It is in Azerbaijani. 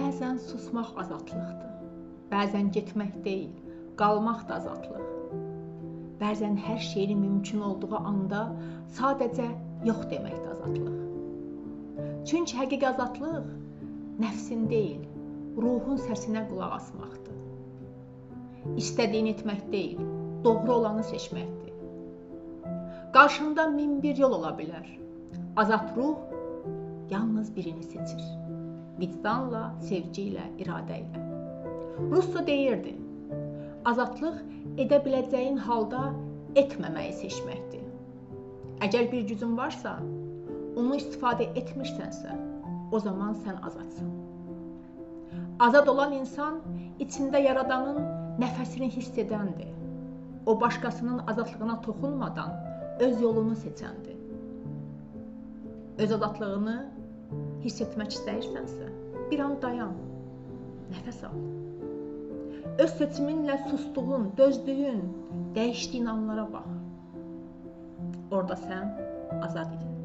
Bəzən susmaq azadlıqdır. Bəzən getmək deyil, qalmaq da azadlıq. Bəzən hər şeyin mümkün olduğu anda sadəcə yox demək də azadlıq. Çünki həqiqi azadlıq nəfsin deyil, ruhun səsinə qulaq asmaqdır. İstədiyini etmək deyil, doğru olanı seçməkdir. Qarşında 1001 yol ola bilər. Azad ruh yalnız birini seçir. Vicdanla, sevgi ilə, iradə ilə. Russo deyirdi, azadlıq edə biləcəyin halda etməməyi seçməkdir. Əgər bir gücün varsa, onu istifadə etmirsənsə, o zaman sən azadsan. Azad olan insan içində yaradanın nəfəsini hiss edəndir. O başqasının azadlığına toxunmadan öz yolunu seçəndir. Öz azadlığını hiss etmək istəyirsənsə, bir an dayan, nəfəs al. Öz seçiminlə sustuğun, dözdüyün, dəyişdiyin anlara bax. Orada sən azad idin.